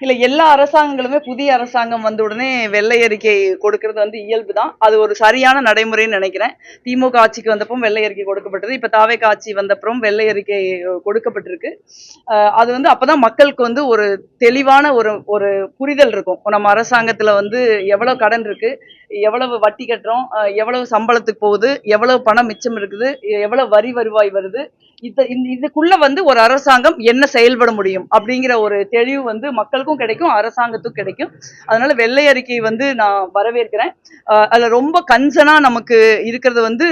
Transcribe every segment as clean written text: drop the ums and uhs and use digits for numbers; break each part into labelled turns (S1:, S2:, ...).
S1: இல்ல எல்லா அரசாங்கங்களுமே புதிய அரசாங்கம் வந்த உடனே வெள்ளை அறிக்கை கொடுக்கிறது வந்து இயல்பு தான். அது ஒரு சரியான நடைமுறைன்னு நினைக்கிறேன். திமுக ஆட்சிக்கு வந்தப்போ வெள்ளை அறிக்கை கொடுக்கப்பட்டது. இப்ப தாவேகா ஆட்சி வந்தப்புறம் வெள்ளை அறிக்கை கொடுக்கப்பட்டிருக்கு. அது வந்து அப்பதான் மக்களுக்கு வந்து ஒரு தெளிவான ஒரு ஒரு புரிதல் இருக்கும். நம்ம அரசாங்கத்துல வந்து எவ்வளவு கடன் இருக்கு, எவ்வளவு வட்டி கட்டுறோம், எவ்வளவு சம்பளத்துக்கு போகுது, எவ்வளவு பணம் மிச்சம் இருக்குது, எவ்வளவு வரி வருவாய் வருது, இதுக்குள்ள வந்து ஒரு அரசாங்கம் என்ன செயல்பட முடியும் அப்படிங்கிற ஒரு தெளிவு வந்து மக்களுக்கும் கிடைக்கும், அரசாங்கத்துக்கும் கிடைக்கும். அதனால வெள்ளை அறிக்கை வந்து நான் வரவேற்கிறேன். அதுல ரொம்ப கஞ்சனா நமக்கு இருக்கிறது வந்து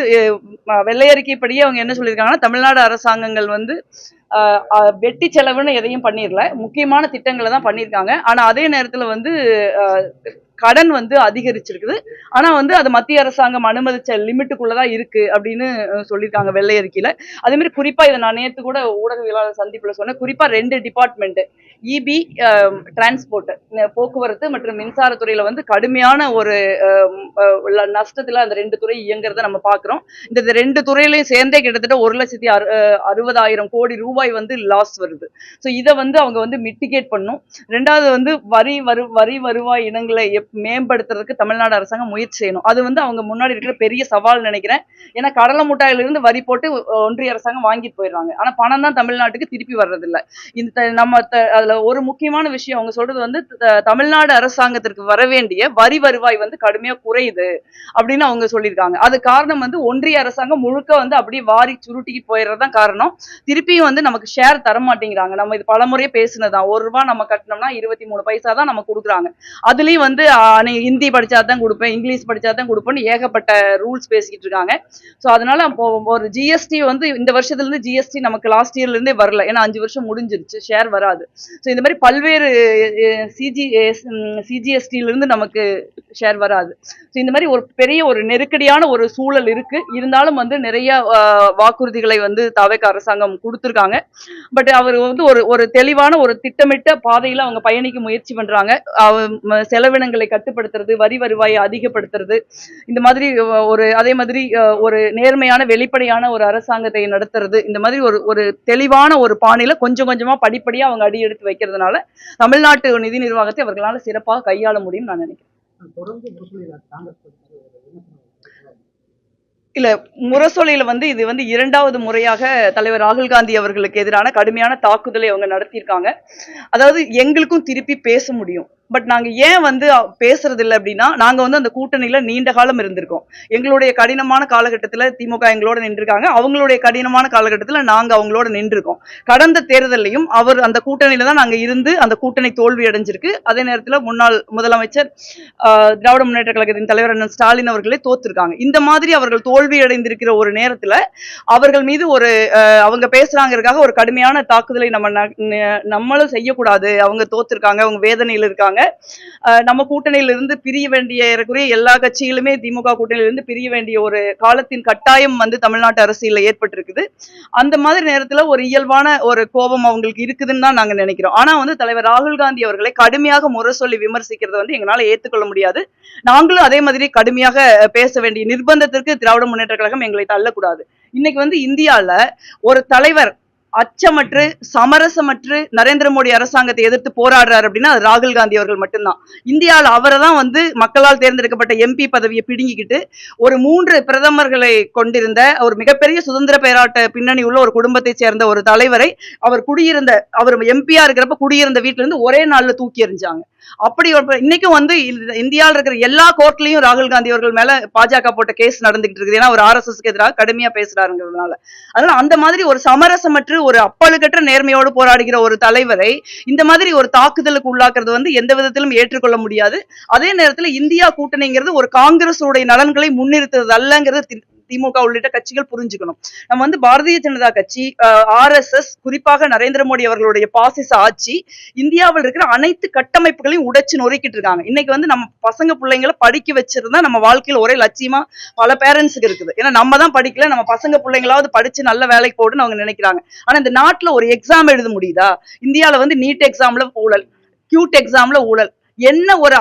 S1: வெள்ளை அறிக்கைப்படியே அவங்க என்ன சொல்லியிருக்காங்கன்னா, தமிழ்நாடு அரசாங்கங்கள் வந்து வெட்டி செலவுன்னு எதையும் பண்ணிடல, முக்கியமான திட்டங்களை தான் பண்ணியிருக்காங்க. ஆனா அதே நேரத்துல வந்து கடன் வந்து அதிகரிச்சிருக்குது. ஆனா வந்து அது மத்திய அரசாங்கம் அனுமதிச்ச லிமிட்டுக்குள்ளதான் இருக்கு அப்படின்னு சொல்லியிருக்காங்க வெள்ளை அறிக்கையில. அதே மாதிரி குறிப்பா இதை நான் நேத்து கூட ஊடகவியலாளர் சந்திப்புல சொன்னேன். குறிப்பா 2 டிபார்ட்மெண்ட், இபி, டிரான்ஸ்போர்ட், போக்குவரத்து மற்றும் மின்சாரத்துறையில வந்து கடுமையான ஒரு நஷ்டத்துல அந்த 2 துறை இயங்குறத நம்ம பாக்குறோம். இந்த 2 துறையிலையும் சேர்ந்தே கிட்டத்தட்ட 1,60,000 கோடி ரூபாய் வந்து லாஸ் வருது. ஸோ இதை வந்து அவங்க வந்து மிட்டிகேட் பண்ணும். ரெண்டாவது வந்து வரி வருவாய் இனங்களை மேம்படுத்துறதுக்கு தமிழ்நாடு அரசாங்கம் முயற்சி செய்யணும். அது வந்து அவங்க முன்னாடி இருக்கிற பெரிய சவால் நினைக்கிறேன். ஏன்னா கடலை முட்டாயில இருந்து வரி போட்டு ஒன்றிய அரசாங்கம் வாங்கிட்டு போயிடுறாங்க. ஆனா பணம் தான் தமிழ்நாட்டுக்கு திருப்பி வர்றதில்லை. இந்த நம்ம அதுல ஒரு முக்கியமான விஷயம் அவங்க சொல்றது வந்து தமிழ்நாடு அரசாங்கத்திற்கு வர வேண்டிய வரி வருவாய் வந்து கடுமையா குறையுது அப்படின்னு அவங்க சொல்லியிருக்காங்க. அது காரணம் வந்து ஒன்றிய அரசாங்கம் முழுக்க வந்து அப்படியே வாரி சுருட்டிக்கிட்டு போயிடுறதுதான் காரணம். திருப்பியும் வந்து நமக்கு ஷேர் தர மாட்டேங்கிறாங்க. நம்ம இது பலமுறையே பேசினதான், ₹1 நம்ம கட்டினோம்னா 23 பைசா தான் நம்ம கொடுக்குறாங்க. அதுலயும் வந்து நீ ஹிந்தி படிச்சாதான் கொடுப்பேன், இங்கிலீஷ் படிச்சாதான் கொடுப்பேன்னு ஏகப்பட்ட ரூல்ஸ் பேசிக்கிட்டு இருக்காங்க. ஸோ அதனால ஒரு ஜிஎஸ்டி வந்து இந்த வருஷத்துல இருந்து ஜிஎஸ்டி நமக்கு லாஸ்ட் இயர்ல இருந்தே வரல, ஏன்னா 5 வருஷம் முடிஞ்சிருச்சு, ஷேர் வராது. ஸோ இந்த மாதிரி பல்வேறு சிஜிஎஸ்டில இருந்து நமக்கு ஷேர் வராது. ஸோ இந்த மாதிரி ஒரு பெரிய ஒரு நெருக்கடியான ஒரு சூழல் இருக்கு. இருந்தாலும் வந்து நிறைய வாக்குறுதிகளை வந்து தவேகா அரசாங்கம் கொடுத்துருக்காங்க. பட் அவர் வந்து ஒரு ஒரு தெளிவான ஒரு திட்டமிட்ட பாதையில அவங்க பயணிக்க முயற்சி பண்றாங்க. செலவினங்களை கட்டுப்படுத்துறது, வரி வருவாயை அதிகப்படுத்துறது, இந்த மாதிரி அதே மாதிரி ஒரு நேர்மையான வெளிப்படையான ஒரு அரசாங்கத்தை நடத்துறது, இந்த மாதிரி ஒரு ஒரு தெளிவான ஒரு பாணியில கொஞ்சம் கொஞ்சமா படிப்படியா அவங்க அடி எடுத்து வைக்கிறதுனால தமிழ்நாட்டு நிதி நிர்வாகத்தை அவர்களால சிறப்பாக கையாள முடியும் நான் நினைக்கிறேன். இல்ல, முரசொலியில வந்து இது வந்து 2வது முறையாக தலைவர் ராகுல் காந்தி அவர்களுக்கு எதிரான கடுமையான தாக்குதலை அவங்க நடத்தியிருக்காங்க. அதாவது எங்களுக்கும் திருப்பி பேச முடியும், பட் நாங்க ஏன் வந்து பேசுறது இல்லை அப்படின்னா, நாங்க வந்து அந்த கூட்டணியில நீண்ட காலம் இருந்திருக்கோம். எங்களுடைய கடினமான காலகட்டத்துல திமுக எங்களோட நின்றுருக்காங்க, அவங்களுடைய கடினமான காலகட்டத்துல நாங்க அவங்களோட நின்றுருக்கோம். கடந்த தேர்தலையும் அவர் அந்த கூட்டணியில தான் நாங்க இருந்து அந்த கூட்டணி தோல்வி அடைஞ்சிருக்கு. அதே நேரத்துல முன்னாள் முதலமைச்சர் திராவிட முன்னேற்ற கழகத்தின் தலைவர் அண்ணன் ஸ்டாலின் அவர்களே தோத்துருக்காங்க. இந்த மாதிரி அவர்கள் தோல்வி அடைந்திருக்கிற ஒரு நேரத்துல அவர்கள் மீது ஒரு அவங்க பேசுறாங்கிறதுக்காக ஒரு கடுமையான தாக்குதலை நம்மளும் செய்யக்கூடாது. அவங்க தோத்துருக்காங்க, அவங்க வேதனையில் இருக்காங்க, நம்ம கூட்டணியில இருந்து பிரிய வேண்டிய எல்லா கட்சிகளுமே திமுக கூட்டணியில இருந்து பிரிய வேண்டிய ஒரு காலத்தின் கட்டாயம் வந்து தமிழ்நாட்டு அரசியல்ல ஏற்பட்டிருக்குது. அந்த மாதிரி நேரத்துல ஒரு இயல்பான ஒரு கோபம் அவங்களுக்கு இருக்குதுன்னு தான் நாங்க நினைக்கிறோம். ஆனா வந்து தலைவர் ராகுல் காந்தி அவர்களை கடுமையாக முரசொல்லி விமர்சிக்கிறது வந்து எங்களால ஏத்துக்கொள்ள முடியாது. நாங்களும் அதே மாதிரி கடுமையாக பேச வேண்டிய நிர்பந்தத்திற்கு திராவிட முன்னேற்ற கழகம் எங்களை தள்ளக்கூடாது. இன்னைக்கு வந்து இந்தியால ஒரு தலைவர் அச்சமற்று சமரசமற்று நரேந்திர மோடி அரசாங்கத்தை எதிர்த்து போராடுறாரு அப்படின்னா அது ராகுல் காந்தி அவர்கள் மட்டும்தான். இந்தியாவில் அவரை தான் வந்து மக்களால் தேர்ந்தெடுக்கப்பட்ட எம்பி பதவியை பிடுங்கிக்கிட்டு ஒரு 3 பிரதமர்களை கொண்டிருந்த ஒரு மிகப்பெரிய சுதந்திர போராட்ட பின்னணி உள்ள ஒரு குடும்பத்தை சேர்ந்த ஒரு தலைவரை அவர் எம்பியா இருக்கிறப்ப குடியிருந்த வீட்டுல இருந்து ஒரே நாள்ல தூக்கி எறிஞ்சாங்க. அப்படி இன்னைக்கும் வந்து இந்தியாவில் இருக்கிற எல்லா கோர்ட்லயும் ராகுல் காந்தி அவர்கள் மேல பாஜக போட்ட கேஸ் நடந்துகிட்டு இருக்குது. ஏன்னா ஒரு RSSக்கு எதிராக கடுமையா பேசுறாருங்கிறதுனால. அதனால அந்த மாதிரி ஒரு சமரசமற்று ஒரு அப்பழுக்கற்ற நேர்மையோடு போராடுகிற ஒரு தலைவரை இந்த மாதிரி ஒரு தாக்குதலுக்கு உள்ளாக்குறது வந்து எந்த விதத்திலும் ஏற்றுக்கொள்ள முடியாது. அதே நேரத்தில் இந்தியா கூட்டணிங்கிறது ஒரு காங்கிரஸ் உடைய நலன்களை முன்னிறுத்துறது அல்லங்கிறது திமுக உள்ளிட்ட கட்சிகள் புரிஞ்சுக்கணும். நம்ம வந்து பாரதிய ஜனதா கட்சி, RSS, குறிப்பாக நரேந்திர மோடி அவர்களுடைய பாசிச ஆட்சி இந்தியாவில் இருக்கிற அனைத்து கட்டமைப்புகளையும் உடைச்சு நொறுக்கிட்டு இருக்காங்க. இன்னைக்கு வந்து நம்ம பசங்க பிள்ளைங்களை படிக்க வச்சிருந்தா நம்ம வாழ்க்கையில் ஒரே லட்சியமா பல பேரண்ட்ஸுக்கு இருக்குது. ஏன்னா நம்ம தான் படிக்கல, நம்ம பசங்க பிள்ளைங்களாவது படிச்சு நல்ல வேலைக்கு போடுன்னு அவங்க நினைக்கிறாங்க. ஆனா இந்த நாட்டுல ஒரு எக்ஸாம் எழுத முடியுதா? இந்தியாவில வந்து நீட் எக்ஸாம்ல ஊழல், கியூட் எக்ஸாம்ல ஊழல், என்ன ஒரு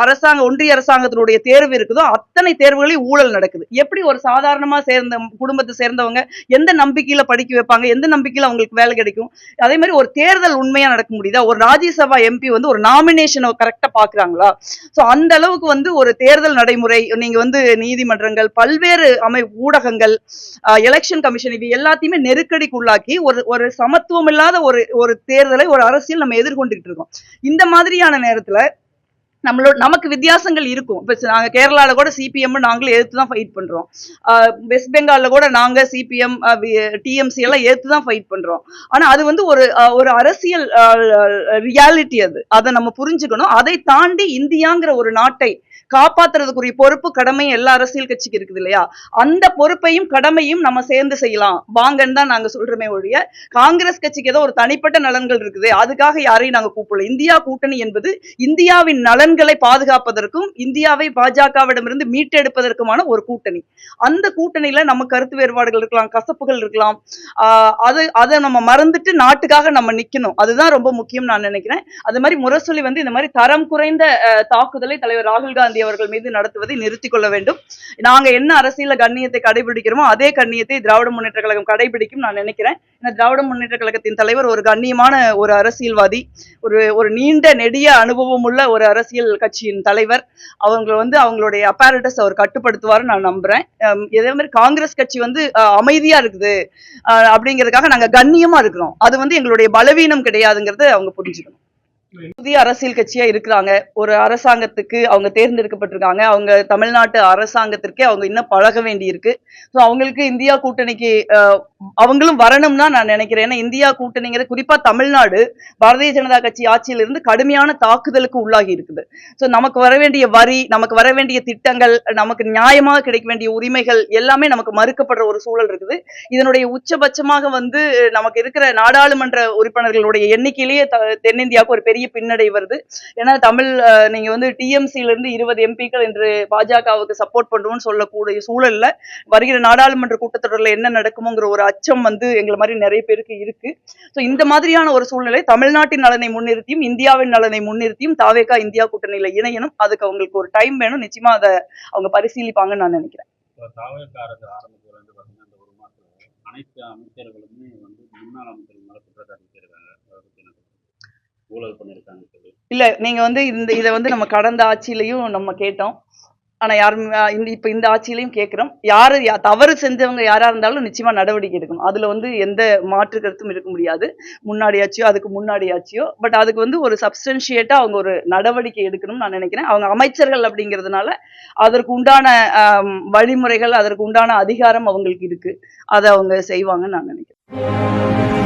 S1: ஒன்றிய அரசாங்கத்தினுடைய தேர்வு இருக்குதோ அத்தனை தேர்வுகளையும் ஊழல் நடக்குது. எப்படி ஒரு சாதாரணமா சேர்ந்த குடும்பத்தை சேர்ந்தவங்க எந்த நம்பிக்கையில படிக்க வைப்பாங்க, எந்த நம்பிக்கையில அவங்களுக்கு வேலை கிடைக்கும்? அதே மாதிரி ஒரு தேர்தல் உண்மையா நடக்க முடியுதா? ஒரு ராஜ்யசபா எம்பி வந்து ஒரு நாமினேஷனை கரெக்டா பாக்குறாங்களா? சோ அந்த அளவுக்கு வந்து ஒரு தேர்தல் நடைமுறை, நீங்க வந்து நீதிமன்றங்கள், பல்வேறு ஊடகங்கள், எலெக்ஷன் கமிஷன், இது எல்லாத்தையுமே நெருக்கடிக்குள்ளாக்கி ஒரு ஒரு சமத்துவம் இல்லாத ஒரு ஒரு தேர்தலை ஒரு அரசியல் நம்ம எதிர்கொண்டுட்டு இருக்கோம். இந்த மாதிரியான நேரத்துல நமக்கு வித்தியாசங்கள் இருக்கும். இப்ப நாங்க கேரளால கூட சிபிஎம் நாங்களும் எதிர்த்து தான் ஃபைட் பண்றோம். வெஸ்ட் பெங்கால்ல கூட நாங்க சிபிஎம், டிஎம்சி எல்லாம் எதிர்த்து தான் ஃபைட் பண்றோம். ஆனா அது வந்து ஒரு அரசியல் ரியாலிட்டி. அதை நம்ம புரிஞ்சுக்கணும். அதை தாண்டி இந்தியாங்கிற ஒரு நாட்டை காப்பாத்துறதுக்குரிய பொறுப்பு கடமையும் எல்லா அரசியல் கட்சிக்கு இருக்குது இல்லையா? அந்த பொறுப்பையும் கடமையும் நம்ம சேர்ந்து செய்யலாம் வாங்கன்னு தான் நாங்க சொல்றோமே ஒழிய, காங்கிரஸ் கட்சிக்கு ஏதோ ஒரு தனிப்பட்ட நலன்கள் இருக்குது அதுக்காக யாரையும் நாங்க கூப்பிடல. இந்தியா கூட்டணி என்பது இந்தியாவின் நலன்களை பாதுகாப்பதற்கும் இந்தியாவை பாஜகவிடமிருந்து மீட்டெடுப்பதற்குமான ஒரு கூட்டணி. அந்த கூட்டணியில நம்ம கருத்து வேறுபாடுகள் இருக்கலாம், கசப்புகள் இருக்கலாம். அதை நம்ம மறந்துட்டு நாட்டுக்காக நம்ம நிக்கணும். அதுதான் ரொம்ப முக்கியம் நான் நினைக்கிறேன். அது மாதிரி முரசொலி வந்து இந்த மாதிரி தரம் குறைந்த தாக்குதலை தலைவர் ராகுல் காந்தி அவர்கள் மீது நடத்துவதை நிறுத்திக் கொள்ள வேண்டும். நாங்க என்ன அரசியல கண்ணியத்தை கடைபிடிக்கிறோமோ அதே கண்ணியத்தை திராவிட முன்னேற்ற கழகம் கடைபிடிக்கும் நான் நினைக்கிறேன். திராவிட முன்னேற்ற கழகத்தின் தலைவர் ஒரு கண்ணியமான ஒரு அரசியல்வாதி, ஒரு நீண்ட நெடிய அனுபவம் உள்ள ஒரு அரசியல் கட்சியின் தலைவர். அவங்க வந்து அவங்களுடைய அப்பாரட்டஸ் அவர் கட்டுப்படுத்துவார் நான் நம்புறேன். இதே மாதிரி காங்கிரஸ் கட்சி வந்து அமைதியா இருக்குது அப்படிங்கிறதுக்காக நாங்க கண்ணியமா இருக்கிறோம். அது வந்து எங்களுடைய பலவீனம் கிடையாதுங்கிறத அவங்க புரிஞ்சுக்கணும். புதிய அரசியல் கட்சியா இருக்கிறாங்க. ஒரு அரசாங்கத்துக்கு அவங்க தேர்ந்தெடுக்கப்பட்டிருக்காங்க. அவங்க தமிழ்நாட்டு அரசாங்கத்திற்கே அவங்க இன்னும் பழக வேண்டி இருக்கு. ஸோ அவங்களுக்கு இந்தியா கூட்டணிக்கு அவங்களும் வரணும்னா நான் நினைக்கிறேன். ஏன்னா இந்தியா கூட்டணிங்கிறது குறிப்பா தமிழ்நாடு பாரதிய ஜனதா கட்சி ஆட்சியில இருந்து கடுமையான தாக்குதலுக்கு உள்ளாகி இருக்குது. ஸோ நமக்கு வர வேண்டிய வரி, நமக்கு வர வேண்டிய திட்டங்கள், நமக்கு நியாயமாக கிடைக்க வேண்டிய உரிமைகள் எல்லாமே நமக்கு மறுக்கப்படுற ஒரு சூழல் இருக்குது. இதனுடைய உச்சபட்சமாக வந்து நமக்கு இருக்கிற நாடாளுமன்ற உறுப்பினர்களுடைய எண்ணிக்கையிலேயே தென்னிந்தியாவுக்கு ஒரு பெரிய பின்னடை வருது. ஏன்னா நீங்க வந்து டிஎம்சில இருந்து 20 எம்பிக்கள் என்று பாஜகவுக்கு சப்போர்ட் பண்ணுவோம்னு சொல்லக்கூடிய சூழல்ல வருகிற நாடாளுமன்ற கூட்டத்தொடர்ல என்ன நடக்குமோங்கிற ஒரு அச்சம் வந்து எங்களை மாதிரி நிறைய பேருக்கு இருக்கு. சோ இந்த மாதிரியான ஒரு சூழ்நிலை தமிழ்நாட்டின் நலனை முன்னிறுத்தியும் இந்தியாவின் நலனை முன்னிறுத்தியும் தாவேகா இந்தியா கூட்டணியில இணையணும். அதுக்கு அவங்களுக்கு ஒரு டைம் வேணும். நிச்சயமா அதை அவங்க பரிசீலிப்பாங்கன்னு நான் நினைக்கிறேன்.
S2: அனைத்து அமைச்சர்களுமே வந்து முன்னாள் அமைச்சர்கள் மேல குற்றச்சாட்டு வச்சிருக்காங்க. ஊழல் பண்ணிருக்காங்க சொல்லி.
S1: இல்ல நீங்க வந்து இதை வந்து நம்ம கடந்த ஆட்சியிலையும் நம்ம கேட்டோம். ஆனா யாரும் இப்ப இந்த ஆட்சியிலையும் கேட்கிறோம். தவறு செஞ்சவங்க யாரா இருந்தாலும் நிச்சயமா நடவடிக்கை எடுக்கணும். அதுல வந்து எந்த மாற்று கருத்தும் இருக்க முடியாது. முன்னாடியாச்சியோ அதுக்கு முன்னாடியாச்சியோ பட் அதுக்கு வந்து ஒரு சப்ஸ்டன்ஷியேட்டா அவங்க ஒரு நடவடிக்கை எடுக்கணும்னு நான் நினைக்கிறேன். அவங்க அமைச்சர்கள் அப்படிங்கிறதுனால அதற்கு உண்டான வழிமுறைகள், அதற்கு உண்டான அதிகாரம் அவங்களுக்கு இருக்கு. அதை அவங்க செய்வாங்கன்னு நான் நினைக்கிறேன்.